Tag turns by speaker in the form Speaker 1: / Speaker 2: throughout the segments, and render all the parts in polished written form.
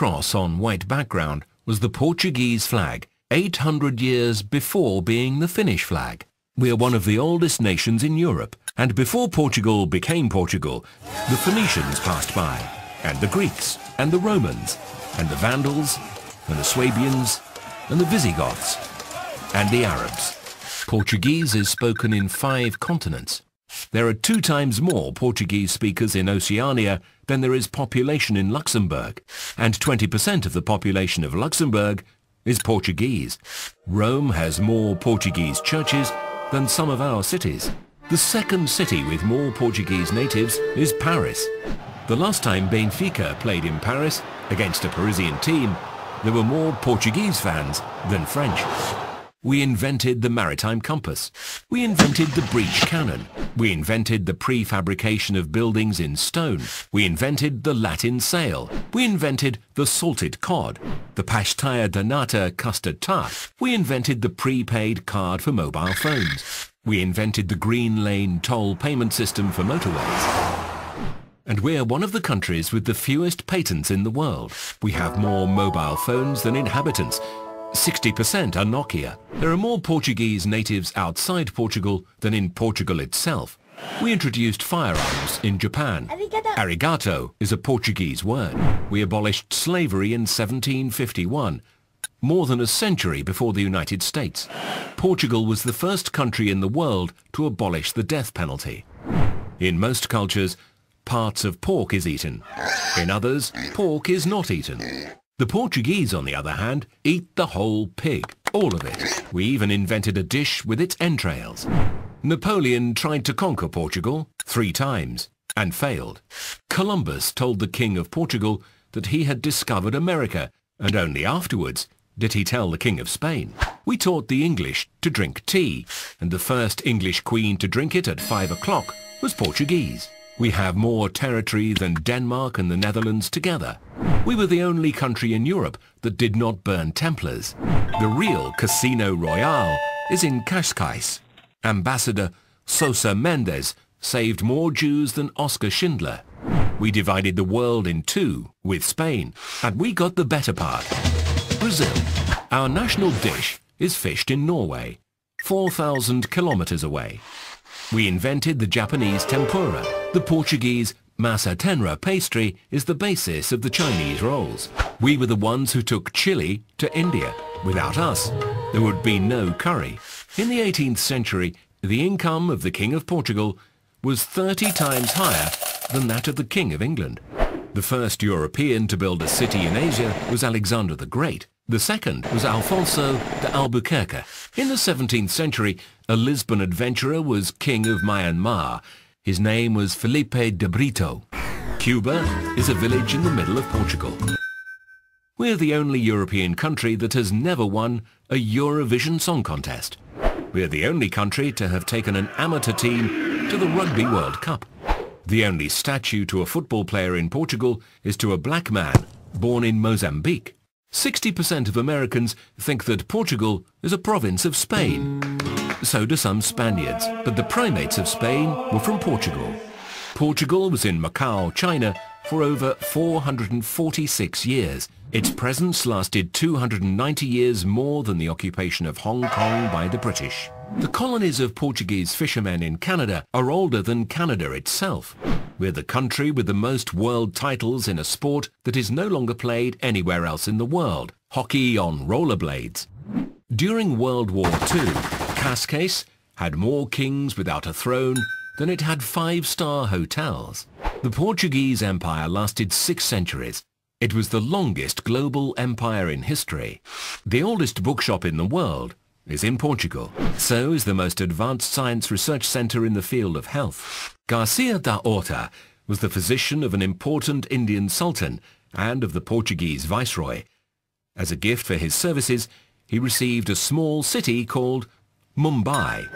Speaker 1: cross on white background was the Portuguese flag, 800 years before being the Finnish flag. We are one of the oldest nations in Europe, and before Portugal became Portugal, the Phoenicians passed by, and the Greeks, and the Romans, and the Vandals, and the Swabians, and the Visigoths, and the Arabs. Portuguese is spoken in 5 continents. There are 2 times more Portuguese speakers in Oceania than there is population in Luxembourg, and 20% of the population of Luxembourg is Portuguese. Rome has more Portuguese churches than some of our cities. The second city with more Portuguese natives is Paris. The last time Benfica played in Paris against a Parisian team, there were more Portuguese fans than French. We invented the maritime compass. We invented the breech cannon. We invented the prefabrication of buildings in stone. We invented the Latin sail. We invented the salted cod, the pastilla de nata custard tart. We invented the prepaid card for mobile phones. We invented the green lane toll payment system for motorways. And we're one of the countries with the fewest patents in the world. We have more mobile phones than inhabitants. 60% are Nokia. There are more Portuguese natives outside Portugal than in Portugal itself. We introduced firearms in Japan. Arigato is a Portuguese word. We abolished slavery in 1751, more than a century before the United States. Portugal was the first country in the world to abolish the death penalty. In most cultures, parts of pork is eaten. In others, pork is not eaten. The Portuguese, on the other hand, eat the whole pig, all of it. We even invented a dish with its entrails. Napoleon tried to conquer Portugal 3 times and failed. Columbus told the King of Portugal that he had discovered America, and only afterwards did he tell the King of Spain. We taught the English to drink tea, and the first English queen to drink it at 5 o'clock was Portuguese. We have more territory than Denmark and the Netherlands together. We were the only country in Europe that did not burn Templars. The real Casino Royale is in Cascais. Ambassador Sosa Mendes saved more Jews than Oskar Schindler. We divided the world in 2 with Spain, and we got the better part. Brazil. Our national dish is fished in Norway, 4,000 kilometers away. We invented the Japanese tempura. The Portuguese massa tenra pastry is the basis of the Chinese rolls. We were the ones who took chili to India. Without us, there would be no curry. In the 18th century, the income of the King of Portugal was 30 times higher than that of the King of England. The first European to build a city in Asia was Alexander the Great. The second was Alfonso de Albuquerque. In the 17th century, a Lisbon adventurer was king of Myanmar. His name was Felipe de Brito. Cuba is a village in the middle of Portugal. We're the only European country that has never won a Eurovision Song Contest. We're the only country to have taken an amateur team to the Rugby World Cup. The only statue to a football player in Portugal is to a black man born in Mozambique. 60% of Americans think that Portugal is a province of Spain. So do some Spaniards, but the primates of Spain were from Portugal. Portugal was in Macau, China, for over 446 years. Its presence lasted 290 years more than the occupation of Hong Kong by the British. The colonies of Portuguese fishermen in Canada are older than Canada itself. We're the country with the most world titles in a sport that is no longer played anywhere else in the world, hockey on rollerblades. During World War II, Cascais had more kings without a throne than it had 5-star hotels. The Portuguese Empire lasted 6 centuries. It was the longest global empire in history. The oldest bookshop in the world is in Portugal. So is the most advanced science research center in the field of health. Garcia da Horta was the physician of an important Indian sultan and of the Portuguese viceroy. As a gift for his services, he received a small city called Mumbai.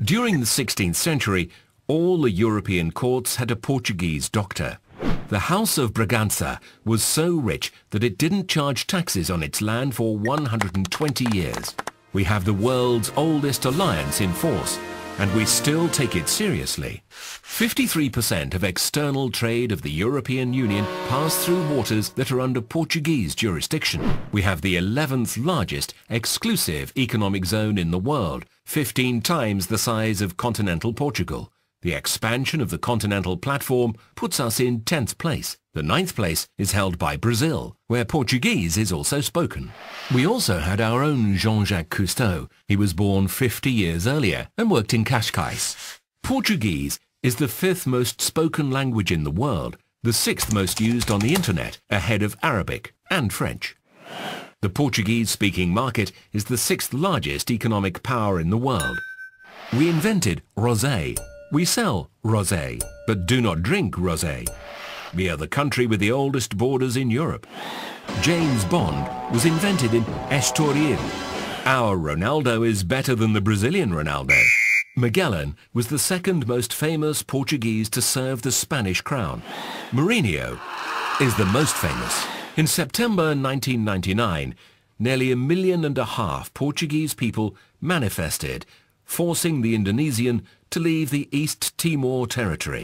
Speaker 1: During the 16th century, all the European courts had a Portuguese doctor. The House of Bragança was so rich that it didn't charge taxes on its land for 120 years. We have the world's oldest alliance in force, and we still take it seriously. 53% of external trade of the European Union pass through waters that are under Portuguese jurisdiction. We have the 11th largest exclusive economic zone in the world, 15 times the size of continental Portugal. The expansion of the continental platform puts us in 10th place. The 9th place is held by Brazil, where Portuguese is also spoken. We also had our own Jean-Jacques Cousteau. He was born 50 years earlier and worked in Cascais. Portuguese is the 5th most spoken language in the world, the 6th most used on the internet, ahead of Arabic and French. The Portuguese-speaking market is the 6th largest economic power in the world. We invented rosé. We sell rosé, but do not drink rosé. We are the country with the oldest borders in Europe. James Bond was invented in Estoril. Our Ronaldo is better than the Brazilian Ronaldo. Magellan was the 2nd most famous Portuguese to serve the Spanish crown. Mourinho is the most famous. In September 1999, nearly 1.5 million Portuguese people manifested, forcing the Indonesian to leave the East Timor territory.